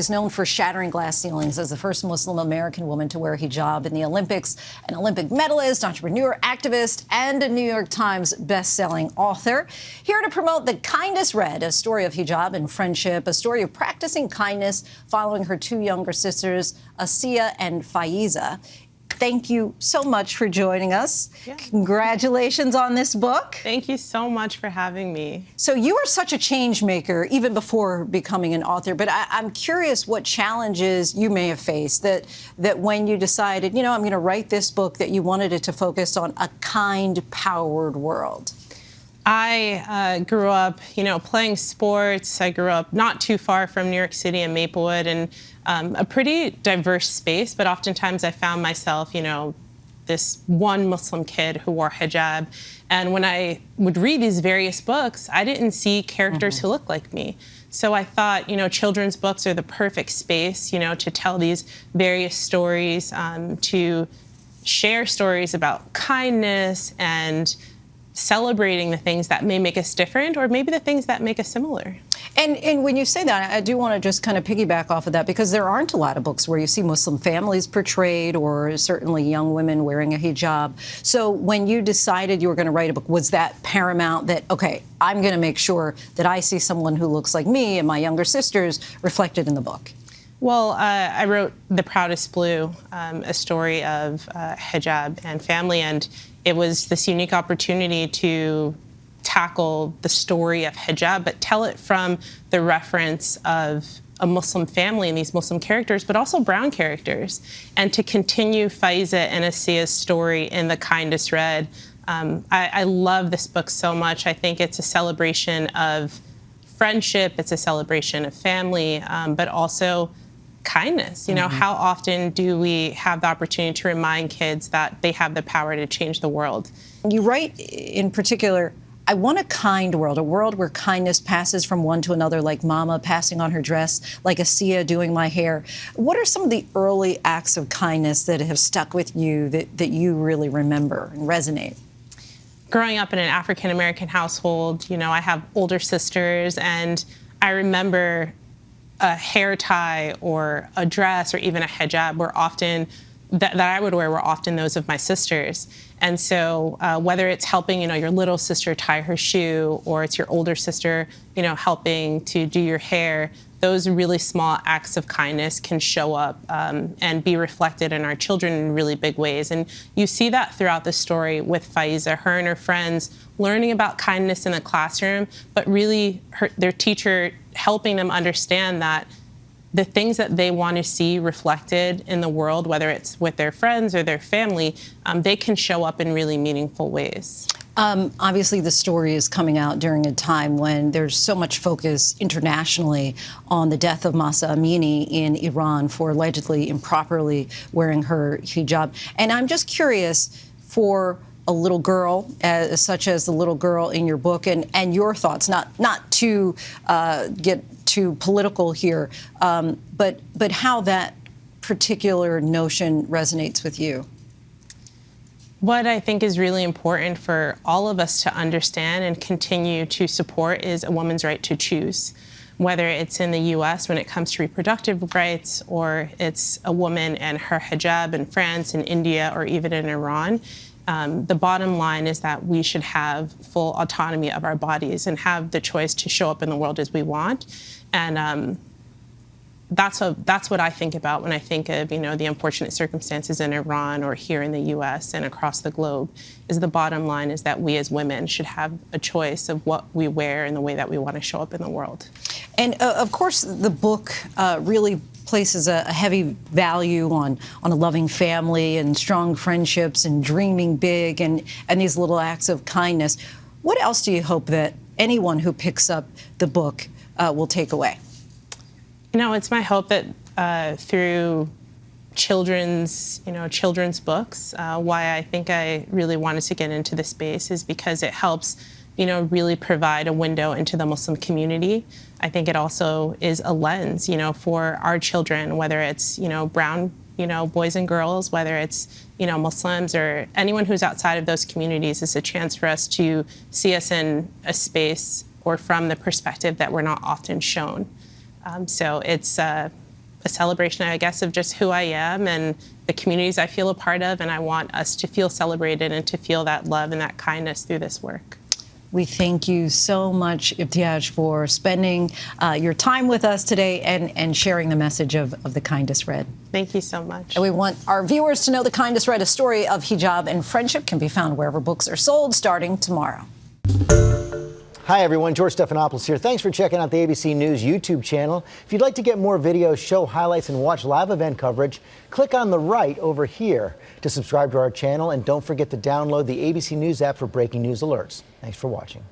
Is known for shattering glass ceilings as the first Muslim American woman to wear hijab in the Olympics, an Olympic medalist, entrepreneur, activist, and a New York Times best-selling author. Here to promote the Kindest Red, a story of hijab and friendship, a story of practicing kindness following her two younger sisters, Asiya and Faiza. Thank you so much for joining us. Yeah. Congratulations on this book. Thank you so much for having me. So you were such a change maker even before becoming an author, but I'm curious what challenges you may have faced that when you decided, you know, I'm going to write this book, that you wanted it to focus on a kind-powered world. I grew up, playing sports. I grew up not too far from New York City and Maplewood, and a pretty diverse space, but oftentimes I found myself, this one Muslim kid who wore hijab. And when I would read these various books, I didn't see characters who looked like me. So I thought, children's books are the perfect space, to tell these various stories, to share stories about kindness and celebrating the things that may make us different, or maybe the things that make us similar. And when you say that, I do want to just kind of piggyback off of that, because there aren't a lot of books where you see Muslim families portrayed, or certainly young women wearing a hijab. So when you decided you were going to write a book, was that paramount, that, okay, I'm going to make sure that I see someone who looks like me and my younger sisters reflected in the book? Well, I wrote The Proudest Blue, a story of hijab and family, and it was this unique opportunity to tackle the story of hijab, but tell it from the reference of a Muslim family and these Muslim characters, but also brown characters, and to continue Faiza and Asiya's story in The Kindest Red. I love this book so much. I think it's a celebration of friendship, it's a celebration of family, but also kindness. How often do we have the opportunity to remind kids that they have the power to change the world? You write in particular, I want a kind world, a world where kindness passes from one to another, like Mama passing on her dress, like Asiya doing my hair. What are some of the early acts of kindness that have stuck with you, that you really remember and resonate? Growing up in an African-American household, I have older sisters, and I remember a hair tie or a dress or even a hijab were often that I would wear were often those of my sisters. And so whether it's helping, your little sister tie her shoe, or it's your older sister, helping to do your hair, those really small acts of kindness can show up and be reflected in our children in really big ways. And you see that throughout the story with Faiza, her and her friends learning about kindness in the classroom, but really their teacher helping them understand that the things that they want to see reflected in the world, whether it's with their friends or their family, they can show up in really meaningful ways. Obviously, the story is coming out during a time when there's so much focus internationally on the death of Mahsa Amini in Iran for allegedly improperly wearing her hijab. And I'm just curious, for a little girl, such as the little girl in your book, and your thoughts, not to get too political here, but how that particular notion resonates with you. What I think is really important for all of us to understand and continue to support is a woman's right to choose, whether it's in the U.S. when it comes to reproductive rights, or it's a woman and her hijab in France, in India, or even in Iran. The bottom line is that we should have full autonomy of our bodies and have the choice to show up in the world as we want. And that's what I think about when I think of, the unfortunate circumstances in Iran or here in the U.S. and across the globe. Is the bottom line is that we as women should have a choice of what we wear and the way that we want to show up in the world. And of course, the book really places a heavy value on a loving family and strong friendships and dreaming big and these little acts of kindness. What else do you hope that anyone who picks up the book will take away? It's my hope that through children's books, why I think I really wanted to get into this space is because it helps, really provide a window into the Muslim community. I think it also is a lens, for our children, whether it's, brown, boys and girls, whether it's, Muslims or anyone who's outside of those communities. It's a chance for us to see us in a space or from the perspective that we're not often shown. So it's a celebration, I guess, of just who I am and the communities I feel a part of, and I want us to feel celebrated and to feel that love and that kindness through this work. We thank you so much, Ibtihaj, for spending your time with us today and sharing the message of the Kindest Red. Thank you so much. And we want our viewers to know the Kindest Red, a story of hijab and friendship, can be found wherever books are sold starting tomorrow. Hi, everyone. George Stephanopoulos here. Thanks for checking out the ABC News YouTube channel. If you'd like to get more videos, show highlights, and watch live event coverage, click on the right over here to subscribe to our channel. And don't forget to download the ABC News app for breaking news alerts. Thanks for watching.